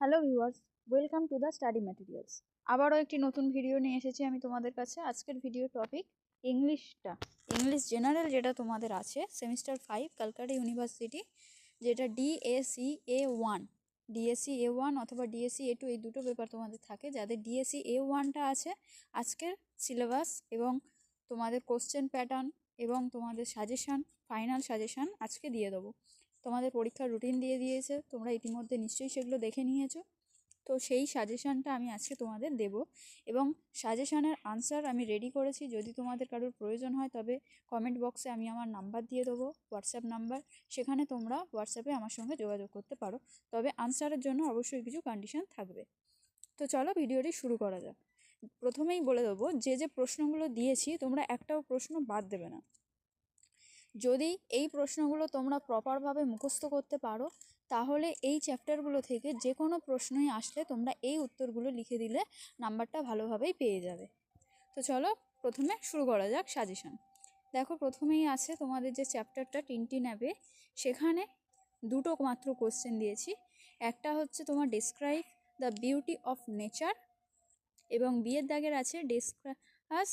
Hello viewers, welcome to the study materials. আবারও একটি নতুন ভিডিও নিয়ে এসেছি আমি তোমাদের কাছে। আজকের ভিডিও টপিক ইংলিশ জেনারেল, যেটা তোমাদের আছে সেমিস্টার 5 ক্যালকাটা ইউনিভার্সিটি, যেটা ডিএসসি A1 অথবা ডিএসসি A2 এই দুটো পেপার তোমাদের থাকে। যাদের ডিএসসি A1টা আছে, আজকের সিলেবাস এবং তোমাদের কোশ্চেন প্যাটার্ন এবং তোমাদের সাজেশান, ফাইনাল সাজেশান আজকে দিয়ে দেবো। তোমাদের পরীক্ষার রুটিন দিয়ে দিয়েছে, তোমরা ইতিমধ্যে নিশ্চয়ই সেগুলো দেখে নিয়েছো। তো সেই সাজেশানটা আমি আজকে তোমাদের দেব এবং সাজেশানের আনসার আমি রেডি করেছি। যদি তোমাদের কারোর প্রয়োজন হয় তবে কমেন্ট বক্সে আমি আমার নাম্বার দিয়ে দেবো, হোয়াটসঅ্যাপ নাম্বার, সেখানে তোমরা হোয়াটসঅ্যাপে আমার সঙ্গে যোগাযোগ করতে পারো। তবে আনসারের জন্য অবশ্যই কিছু কন্ডিশন থাকবে। তো চলো ভিডিওটি শুরু করা যাক। প্রথমেই বলে দেবো, যে প্রশ্নগুলো দিয়েছি তোমরা একটাও প্রশ্ন বাদ দেবে না। যদি এই প্রশ্নগুলো তোমরা প্রপারভাবে মুখস্থ করতে পারো তাহলে এই চ্যাপ্টারগুলো থেকে যে কোনো প্রশ্নই আসলে তোমরা এই উত্তরগুলো লিখে দিলে নাম্বারটা ভালোভাবেই পেয়ে যাবে। তো চলো প্রথমে শুরু করা যাক সাজেশন। দেখো, প্রথমেই আছে তোমাদের যে চ্যাপ্টারটা টিনটিন অ্যাপে, সেখানে দুটো মাত্র কোশ্চেন দিয়েছি। একটা হচ্ছে তোমার describe the beauty of nature এবং বিয়ের দাগের আছে discuss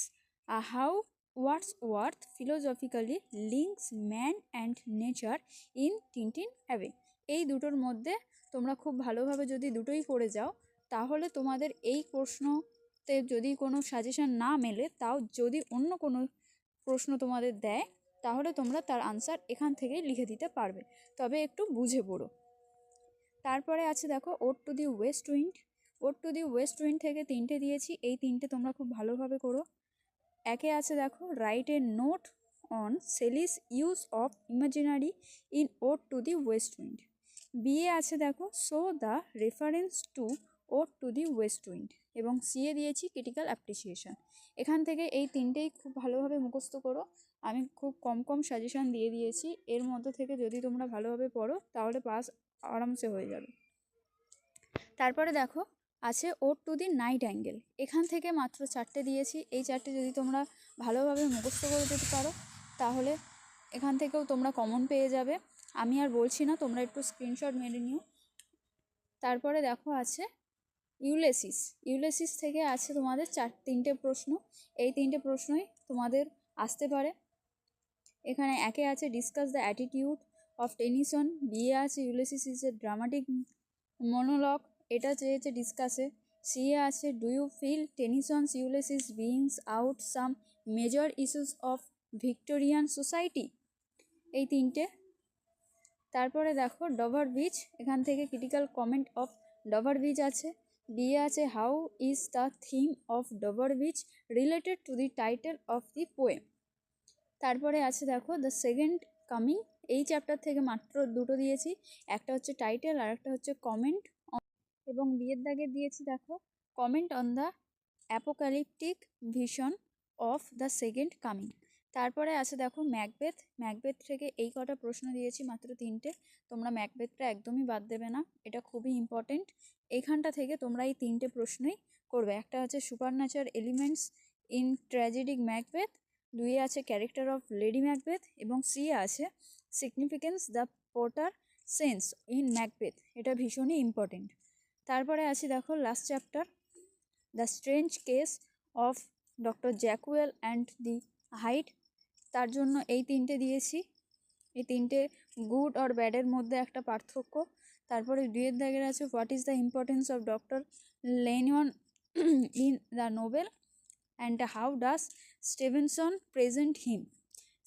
how Wordsworth philosophically links man and nature in Tintern Abbey. এই দুটোর মধ্যে তোমরা খুব ভালোভাবে যদি দুটোই করে যাও তাহলে তোমাদের এই প্রশ্নতে যদি কোনো সাজেশন না মেলে, তাও যদি অন্য কোনো প্রশ্ন তোমাদের দেয় তাহলে তোমরা তার আনসার এখান থেকেই লিখে দিতে পারবে, তবে একটু বুঝে পড়ো। তারপরে আছে দেখো ode to the west wind থেকে তিনটে দিয়েছি, এই তিনটে তোমরা খুব ভালোভাবে করো। একে আছে দেখো write a note on Shelley's use of imaginary in ode to the west wind. B আছে দেখো show the reference to ode to the west wind এবং সিএ দিয়েছি ক্রিটিক্যাল অ্যাপ্রিসিয়েশন। এখান থেকে এই তিনটেই খুব ভালোভাবে মুখস্থ করো। আমি খুব কম সাজেশান দিয়ে দিয়েছি, এর মধ্যে থেকে যদি তোমরা ভালোভাবে পড়ো তাহলে পাস আরামসে হয়ে যাবে। তারপরে দেখো আছে ode to the nightingale, এখান থেকে মাত্র চারটে দিয়েছি। এই চারটে যদি তোমরা ভালোভাবে মুখস্থ করে যেতে পারো তাহলে এখান থেকেও তোমরা কমন পেয়ে যাবে। আমি আর বলছি না, তোমরা একটু স্ক্রিনশট মেরে নিও। তারপরে দেখো আছে ইউলেসিস থেকে আছে তোমাদের তিনটে প্রশ্ন। এই তিনটে প্রশ্নই তোমাদের আসতে পারে। এখানে একে আছে discuss the attitude of Tennyson, বিয়ে আছে Ulysses is a dramatic monologue, এটা চেয়েছে ডিসকাসে। সিএ আছে do you feel Tennyson's Ulysses brings out some major issues of Victorian society, এই তিনটে। তারপরে দেখো ডভার বিচ, এখান থেকে critical comment of Dover beach আছে। বিয়ে আছে how is the theme of Dover beach related to the title of the poem. তারপরে আছে দেখো দ্য সেকেন্ড কামিং, এই চ্যাপ্টার থেকে মাত্র দুটো দিয়েছি, একটা হচ্ছে টাইটেল আর একটা হচ্ছে কমেন্ট। এবং বিয়ের দাগে দিয়েছি দেখো comment on the apocalyptic vision of the second coming. তারপরে আছে দেখো ম্যাকবেথ থেকে এই কটা প্রশ্ন দিয়েছি, মাত্র তিনটে। তোমরা ম্যাকবেথটা একদমই বাদ দেবে না, এটা খুবই ইম্পর্টেন্ট। এইখানটা থেকে তোমরা এই তিনটে প্রশ্নই করবে। একটা হচ্ছে supernatural elements in tragedic Macbeth, দুইয়ে আছে ক্যারেক্টার অফ লেডি ম্যাকবেথ এবং সিয়ে আছে significance the porter scene in Macbeth, এটা ভীষণই ইম্পর্টেন্ট। তারপরে আছে দেখো last chapter the strange case of doctor Jekyll and the Hyde, তার জন্য এই তিনটে দিয়েছি। এই তিনটে গুড অর ব্যাডের মধ্যে একটা পার্থক্য। তারপরে দুইয়ের দাগের আছে what is the importance of doctor Lanyon in the novel and how does Stevenson present him.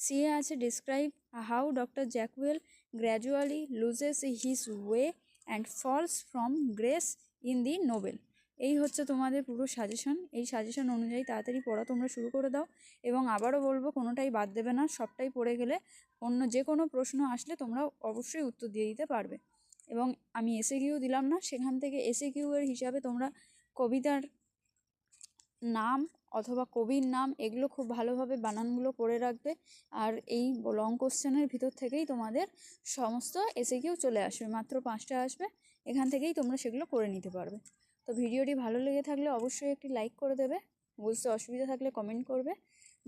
সিএ আছে describe how doctor Jekyll gradually loses his way and falls from grace in the novel. এই হচ্ছে তোমাদের পুরো suggestion. এই suggestion অনুযায়ী তাড়াতাড়ি পড়া তোমরা শুরু করে দাও এবং আবারও বলবো কোনোটাই বাদ দেবে না, সবটাই পড়ে গেলে অন্য যে কোনো প্রশ্ন আসলে তোমরা অবশ্যই উত্তর দিয়ে দিতে পারবে। এবং আমি এসএকিউ দিলাম না, সেখান থেকে এসএকিউ এর হিসাবে তোমরা কবিতার নাম অথবা কবির নাম এগুলো খুব ভালোভাবে বানানগুলো করে রাখবে। আর এই লং কোশ্চেনের ভিতর থেকেই তোমাদের সমস্ত এসএকিউ চলে আসবে, মাত্র 5টা আসবে, এখান থেকেই তোমরা সেগুলো করে নিতে পারবে। তো ভিডিওটি ভালো লেগে থাকলে অবশ্যই একটি লাইক করে দেবে, বুঝতে অসুবিধা থাকলে কমেন্ট করবে।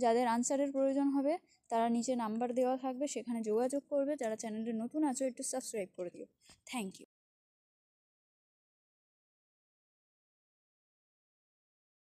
যাদের আনসারের প্রয়োজন হবে তারা নিচে নাম্বার দেওয়া থাকবে, সেখানে যোগাযোগ করবে। যারা চ্যানেলে নতুন আছো একটু সাবস্ক্রাইব করে দিও। Thank you.